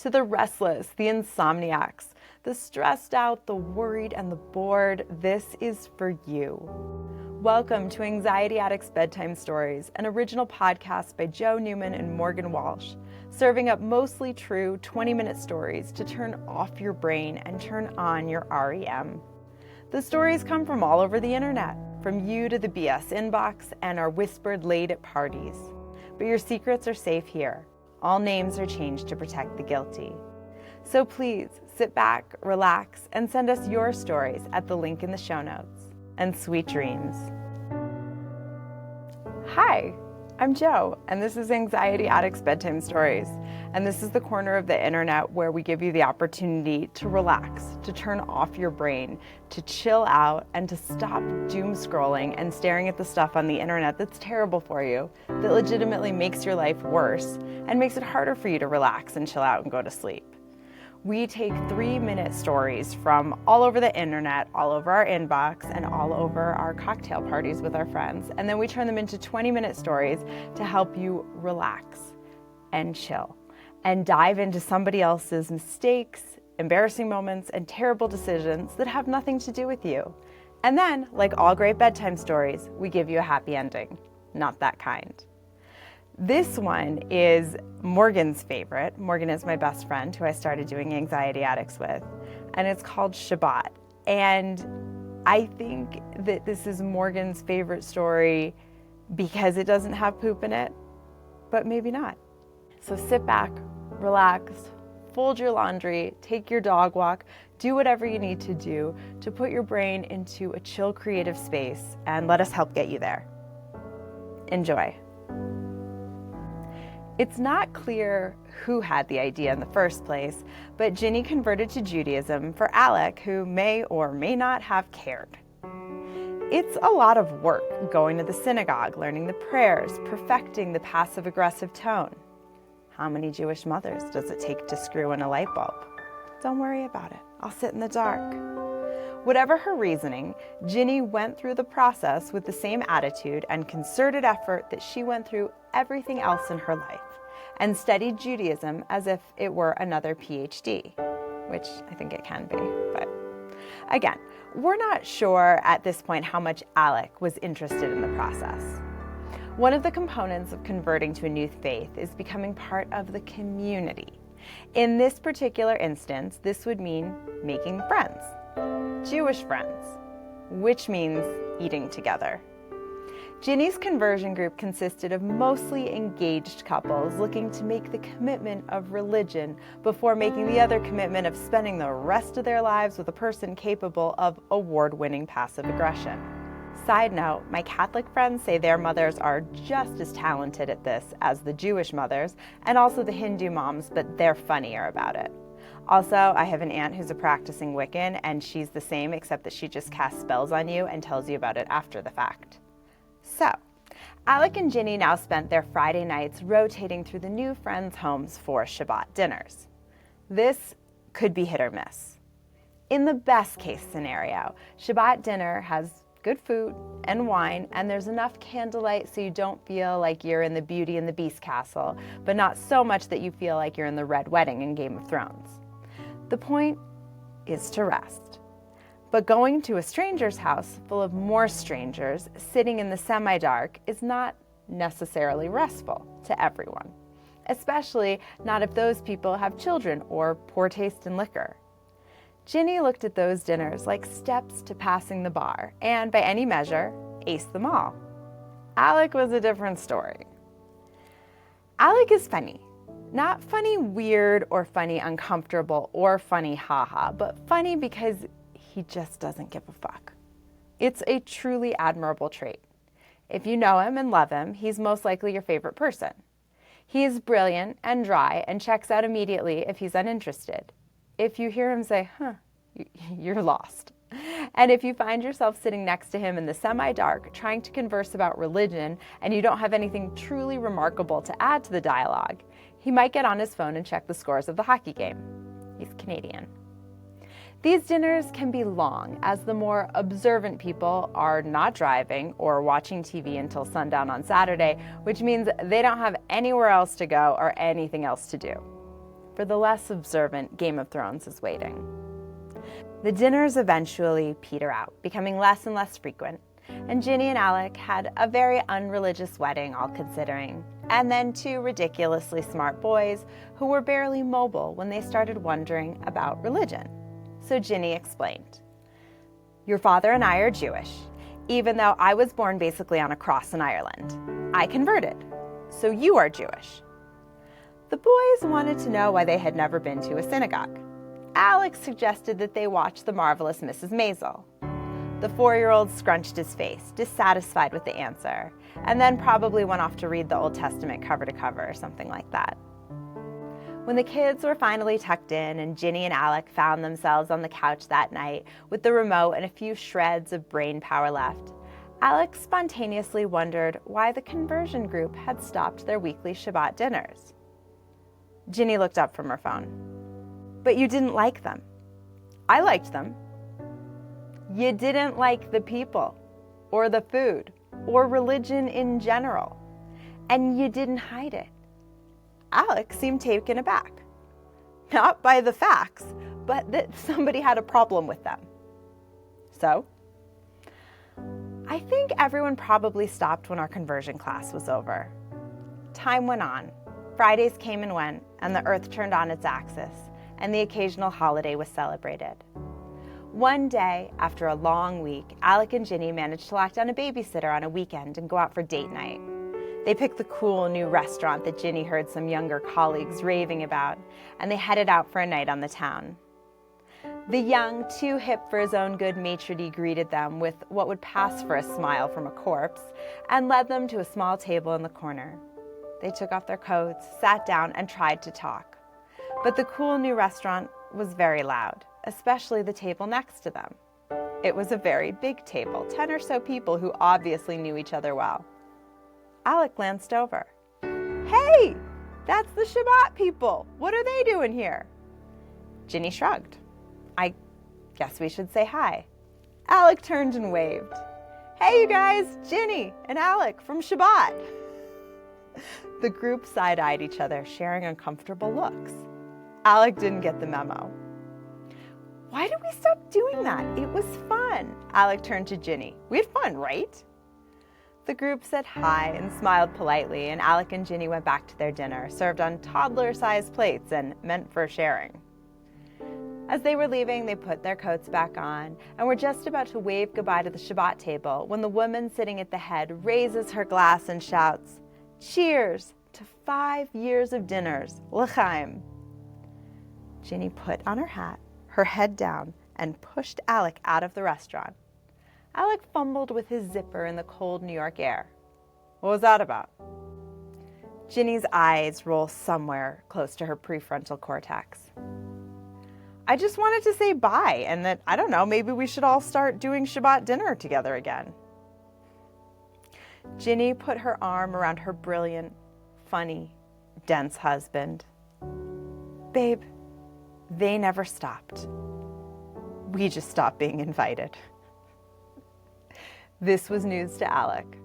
To the restless, the insomniacs, the stressed out, the worried, and the bored, this is for you. Welcome to Anxiety Addicts Bedtime Stories, an original podcast by Joe Newman and Morgan Walsh, serving up mostly true 20-minute stories to turn off your brain and turn on your REM. The stories come from all over the internet, from you to the BS inbox, and are whispered late at parties. But your secrets are safe here. All names are changed to protect the guilty. So please sit back, relax, and send us your stories at the link in the show notes. And sweet dreams. Hi, I'm Joe, and this is Anxiety Addicts Bedtime Stories. And this is the corner of the internet where we give you the opportunity to relax, to turn off your brain, to chill out, and to stop doom scrolling and staring at the stuff on the internet that's terrible for you, that legitimately makes your life worse, and makes it harder for you to relax and chill out and go to sleep. We take 3-minute stories from all over the internet, all over our inbox, and all over our cocktail parties with our friends, and then we turn them into 20-minute stories to help you relax and chill and dive into somebody else's mistakes, embarrassing moments, and terrible decisions that have nothing to do with you. And then, like all great bedtime stories, we give you a happy ending. Not that kind. This one is Morgan's favorite. Morgan is my best friend who I started doing Anxiety Addicts with, and it's called Shabbat. And I think that this is Morgan's favorite story because it doesn't have poop in it, but maybe not. So sit back, relax, fold your laundry, take your dog walk, do whatever you need to do to put your brain into a chill, creative space, and let us help get you there. Enjoy. It's not clear who had the idea in the first place, but Ginny converted to Judaism for Alec, who may or may not have cared. It's a lot of work going to the synagogue, learning the prayers, perfecting the passive-aggressive tone. How many Jewish mothers does it take to screw in a light bulb? Don't worry about it. I'll sit in the dark. Whatever her reasoning, Ginny went through the process with the same attitude and concerted effort that she went through everything else in her life, and studied Judaism as if it were another PhD, which I think it can be. But again, we're not sure at this point how much Alec was interested in the process. One of the components of converting to a new faith is becoming part of the community. In this particular instance, this would mean making friends, Jewish friends, which means eating together. Ginny's conversion group consisted of mostly engaged couples looking to make the commitment of religion before making the other commitment of spending the rest of their lives with a person capable of award-winning passive aggression. Side note, my Catholic friends say their mothers are just as talented at this as the Jewish mothers, and also the Hindu moms, but they're funnier about it. Also, I have an aunt who's a practicing Wiccan, and she's the same except that she just casts spells on you and tells you about it after the fact. So, Alec and Ginny now spent their Friday nights rotating through the new friends' homes for Shabbat dinners. This could be hit or miss. In the best case scenario, Shabbat dinner has good food and wine, and there's enough candlelight so you don't feel like you're in the Beauty and the Beast castle, but not so much that you feel like you're in the Red Wedding in Game of Thrones. The point is to rest. But going to a stranger's house full of more strangers sitting in the semi-dark is not necessarily restful to everyone, especially not if those people have children or poor taste in liquor. Ginny looked at those dinners like steps to passing the bar, and by any measure, aced them all. Alec was a different story. Alec is funny. Not funny weird or funny uncomfortable or funny haha, but funny because he just doesn't give a fuck. It's a truly admirable trait. If you know him and love him, he's most likely your favorite person. He is brilliant and dry and checks out immediately if he's uninterested. If you hear him say, you're lost. And if you find yourself sitting next to him in the semi-dark trying to converse about religion and you don't have anything truly remarkable to add to the dialogue, he might get on his phone and check the scores of the hockey game. He's Canadian. These dinners can be long, as the more observant people are not driving or watching TV until sundown on Saturday, which means they don't have anywhere else to go or anything else to do. for the less observant Game of Thrones is waiting. The dinners eventually peter out, becoming less and less frequent, and Ginny and Alec had a very unreligious wedding, all considering, and then two ridiculously smart boys who were barely mobile when they started wondering about religion. So Ginny explained, "Your father and I are Jewish, even though I was born basically on a cross in Ireland. I converted, so you are Jewish." The boys wanted to know why they had never been to a synagogue. Alec suggested that they watch The Marvelous Mrs. Maisel. The 4-year-old scrunched his face, dissatisfied with the answer, and then probably went off to read the Old Testament cover to cover or something like that. When the kids were finally tucked in and Ginny and Alec found themselves on the couch that night with the remote and a few shreds of brain power left, Alec spontaneously wondered why the conversion group had stopped their weekly Shabbat dinners. Ginny looked up from her phone. "But you didn't like them." "I liked them." "You didn't like the people, or the food, or religion in general, and you didn't hide it." Alec seemed taken aback. Not by the facts, but that somebody had a problem with them. So? I think everyone probably stopped when our conversion class was over. Time went on. Fridays came and went, and the earth turned on its axis, and the occasional holiday was celebrated. One day, after a long week, Alec and Ginny managed to lock down a babysitter on a weekend and go out for date night. They picked the cool new restaurant that Ginny heard some younger colleagues raving about, and they headed out for a night on the town. The young, too hip for his own good maitre d' greeted them with what would pass for a smile from a corpse and led them to a small table in the corner. They took off their coats, sat down, and tried to talk. But the cool new restaurant was very loud, especially the table next to them. It was a very big table, 10 or so people who obviously knew each other well. Alec glanced over. "Hey, that's the Shabbat people. What are they doing here?" Ginny shrugged. "I guess we should say hi." Alec turned and waved. "Hey, you guys, Ginny and Alec from Shabbat." The group side-eyed each other, sharing uncomfortable looks. Alec didn't get the memo. "Why did we stop doing that? It was fun." Alec turned to Ginny. "We had fun, right?" The group said hi and smiled politely, and Alec and Ginny went back to their dinner, served on toddler-sized plates and meant for sharing. As they were leaving, they put their coats back on and were just about to wave goodbye to the Shabbat table when the woman sitting at the head raises her glass and shouts, "Cheers to 5 years of dinners, l'chaim." Ginny put on her hat, her head down, and pushed Alec out of the restaurant. Alec fumbled with his zipper in the cold New York air. "What was that about?" Ginny's eyes roll somewhere close to her prefrontal cortex. "I just wanted to say bye and that, I don't know, maybe we should all start doing Shabbat dinner together again." Ginny put her arm around her brilliant, funny, dense husband. "Babe, they never stopped. We just stopped being invited." This was news to Alec,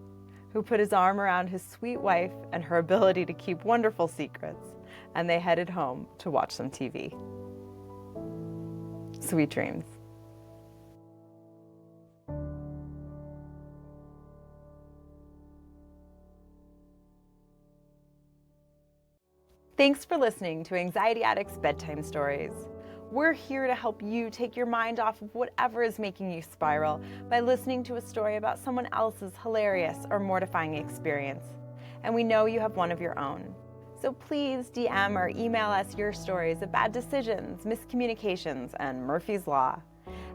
who put his arm around his sweet wife and her ability to keep wonderful secrets, and they headed home to watch some TV. Sweet dreams. Thanks for listening to Anxiety Addict's Bedtime Stories. We're here to help you take your mind off of whatever is making you spiral by listening to a story about someone else's hilarious or mortifying experience. And we know you have one of your own. So please DM or email us your stories of bad decisions, miscommunications, and Murphy's Law.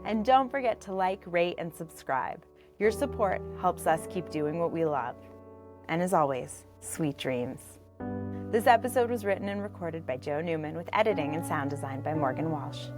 And don't forget to like, rate, and subscribe. Your support helps us keep doing what we love. And as always, sweet dreams. This episode was written and recorded by Joe Newman with editing and sound design by Morgan Walsh.